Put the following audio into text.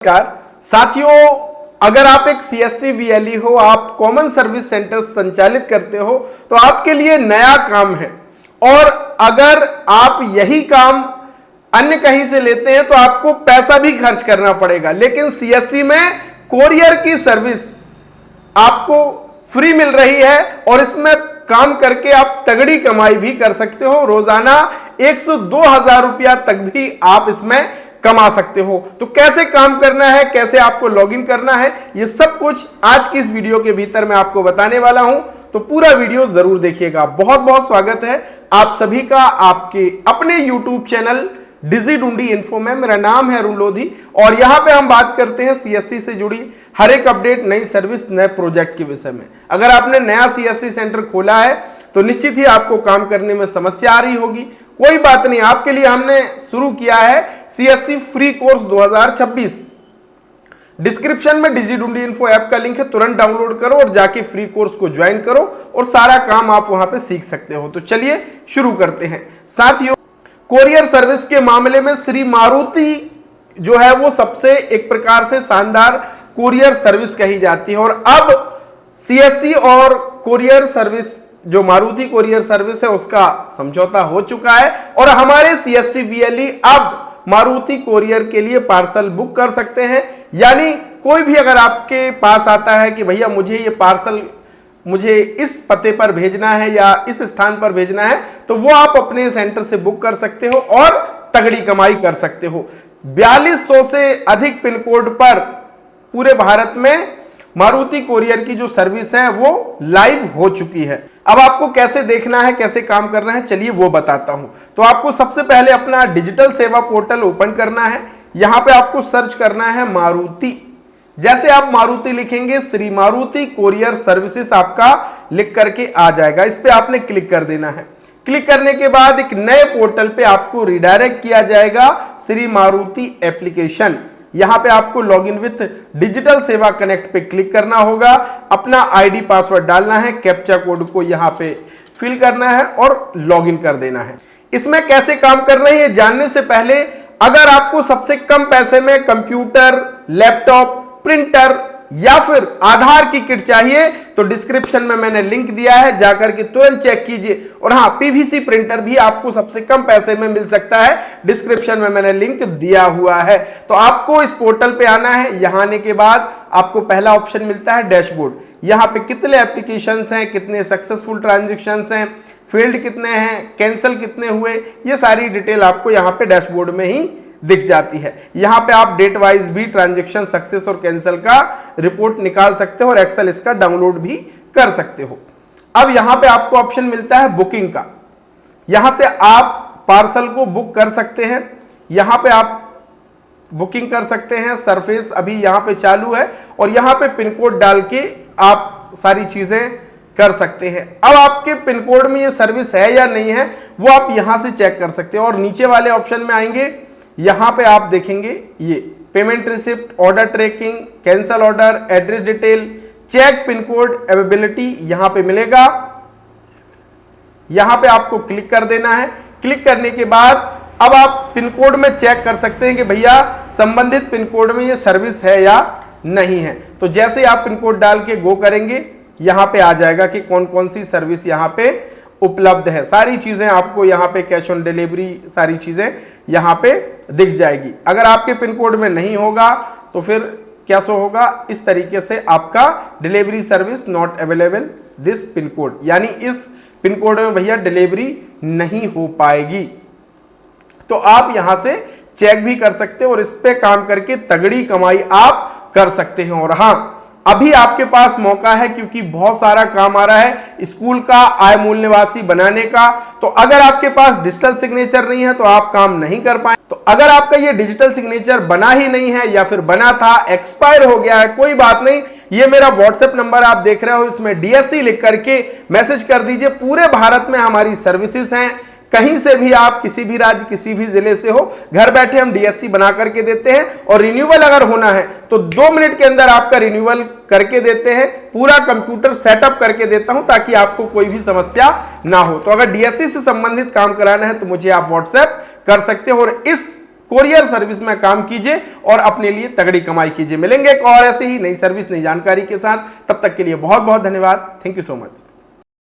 नमस्कार साथियों, अगर आप एक सीएससी वीएलई हो, आप कॉमन सर्विस सेंटर संचालित करते हो तो आपके लिए नया काम है। और अगर आप यही काम अन्य कहीं से लेते हैं तो आपको पैसा भी खर्च करना पड़ेगा, लेकिन सीएससी में कोरियर की सर्विस आपको फ्री मिल रही है और इसमें काम करके आप तगड़ी कमाई भी कर सकते हो। रोजाना 1 से 2,000 रुपया तक भी आप इसमें कमा सकते हो। तो कैसे काम करना है, कैसे आपको लॉगिन करना है, ये सब कुछ आज की इस वीडियो के भीतर मैं आपको बताने वाला हूं, तो पूरा वीडियो जरूर देखिएगा। बहुत बहुत स्वागत है आप सभी का आपके अपने YouTube चैनल डिजिडुंडी इन्फो में। मेरा नाम है अरुण लोधी और यहां पे हम बात करते हैं सीएससी से जुड़ी हर एक अपडेट, नई सर्विस, नए प्रोजेक्ट के विषय में। अगर आपने नया सीएससी सेंटर खोला है तो निश्चित ही आपको काम करने में समस्या आ रही होगी। कोई बात नहीं, आपके लिए हमने शुरू किया है सीएससी फ्री कोर्स 2026। डिस्क्रिप्शन में डिजिडुंडी इन्फो ऐप का लिंक है, तुरंत डाउनलोड करो और जाके फ्री कोर्स को ज्वाइन करो और सारा काम आप वहां पे सीख सकते हो। तो चलिए शुरू करते हैं। साथियों, कोरियर सर्विस के मामले में श्री मारुति जो है वो सबसे एक प्रकार से शानदार कोरियर सर्विस कही जाती है। और अब सीएससी और कोरियर सर्विस जो मारुति कोरियर सर्विस है उसका समझौता हो चुका है और हमारे सीएससी वीएलई अब मारुति कोरियर के लिए पार्सल बुक कर सकते हैं। यानी कोई भी अगर आपके पास आता है कि भैया मुझे ये पार्सल मुझे इस पते पर भेजना है या इस स्थान पर भेजना है, तो वो आप अपने सेंटर से बुक कर सकते हो और तगड़ी कमाई कर सकते हो। 4200 से अधिक पिन कोड पर पूरे भारत में मारुति कोरियर की जो सर्विस है वो लाइव हो चुकी है। अब आपको कैसे देखना है, कैसे काम करना है, चलिए वो बताता हूं। तो आपको सबसे पहले अपना डिजिटल सेवा पोर्टल ओपन करना है। यहां पे आपको सर्च करना है मारुति। जैसे आप मारुति लिखेंगे, श्री मारुति कोरियर सर्विसेज आपका लिख करके आ जाएगा। इस पे आपने क्लिक कर देना है। क्लिक करने के बाद एक नए पोर्टल पे आपको रिडायरेक्ट किया जाएगा, श्री मारुति एप्लीकेशन। यहां पे आपको लॉगिन विथ डिजिटल सेवा कनेक्ट पे क्लिक करना होगा, अपना आईडी पासवर्ड डालना है, कैप्चा कोड को यहां पे फिल करना है और लॉगिन कर देना है। इसमें कैसे काम करना है ये जानने से पहले, अगर आपको सबसे कम पैसे में कंप्यूटर, लैपटॉप, प्रिंटर या फिर आधार की किट चाहिए तो डिस्क्रिप्शन में मैंने लिंक दिया है, जाकर के तुरंत चेक कीजिए। और हाँ, पीवीसी प्रिंटर भी आपको सबसे कम पैसे में मिल सकता है, डिस्क्रिप्शन में मैंने लिंक दिया हुआ है। तो आपको इस पोर्टल पे आना है। यहां आने के बाद आपको पहला ऑप्शन मिलता है डैशबोर्ड। यहां पे कितने एप्लीकेशंस हैं, कितने सक्सेसफुल ट्रांजैक्शंस हैं, फील्ड कितने हैं, कैंसिल कितने हुए, ये सारी डिटेल आपको यहां पे डैशबोर्ड में ही दिख जाती है। यहां पे आप डेट वाइज भी ट्रांजैक्शन सक्सेस और कैंसिल का रिपोर्ट निकाल सकते हो और एक्सेल इसका डाउनलोड भी कर सकते हो। अब यहां पे आपको ऑप्शन मिलता है बुकिंग का। यहां से आप पार्सल को बुक कर सकते हैं। यहां पे आप बुकिंग कर सकते हैं। सरफेस अभी यहां पे चालू है और यहां पे पिन कोड डाल के आप सारी चीजें कर सकते हैं। अब आपके पिन कोड में ये सर्विस है या नहीं है वो आप यहां से चेक कर सकते हो। और नीचे वाले ऑप्शन में आएंगे, यहां पे आप देखेंगे ये payment receipt, order tracking, cancel order, address detail, check pin code, availability यहां पे मिलेगा। यहां पे आपको क्लिक कर देना है। क्लिक करने के बाद अब आप पिन कोड में चेक कर सकते हैं कि भैया संबंधित पिन कोड में ये सर्विस है या नहीं है। तो जैसे आप पिन कोड डाल के गो करेंगे, यहां पे आ जाएगा कि कौन कौन सी सर्विस यहां पे उपलब्ध है। सारी चीजें आपको यहाँ पे कैश ऑन डिलीवरी, सारी चीजें यहाँ पे दिख जाएगी। अगर आपके पिन कोड में नहीं होगा तो फिर क्या शो होगा, इस तरीके से आपका delivery service not available this pin code, यानी इस पिन कोड में भैया डिलीवरी नहीं हो पाएगी। तो आप यहां से चेक भी कर सकते हो और इस पे काम करके तगड़ी कमाई आप कर सकते हैं। और हाँ, अभी आपके पास मौका है क्योंकि बहुत सारा काम आ रहा है स्कूल का आय मूल निवासी बनाने का। तो अगर आपके पास डिजिटल सिग्नेचर नहीं है तो आप काम नहीं कर पाए। तो अगर आपका ये डिजिटल सिग्नेचर बना ही नहीं है या फिर बना था, एक्सपायर हो गया है, कोई बात नहीं, ये मेरा व्हाट्सएप नंबर आप देख रहे हो, इसमें डीएससी लिख करके मैसेज कर दीजिए। पूरे भारत में हमारी सर्विसेज हैं, कहीं से भी आप किसी भी राज्य, किसी भी जिले से हो, घर बैठे हम डीएससी बना करके देते हैं। और रिन्यूअल अगर होना है तो 2 मिनट के अंदर आपका रिन्यूअल करके देते हैं। पूरा कंप्यूटर सेटअप करके देता हूं ताकि आपको कोई भी समस्या ना हो। तो अगर डीएससी से संबंधित काम कराना है तो मुझे आप व्हाट्सएप कर सकते हो। और इस कोरियर सर्विस में काम कीजिए और अपने लिए तगड़ी कमाई कीजिए। मिलेंगे एक और ऐसे ही नई सर्विस, नई जानकारी के साथ। तब तक के लिए बहुत बहुत धन्यवाद। Thank you so much.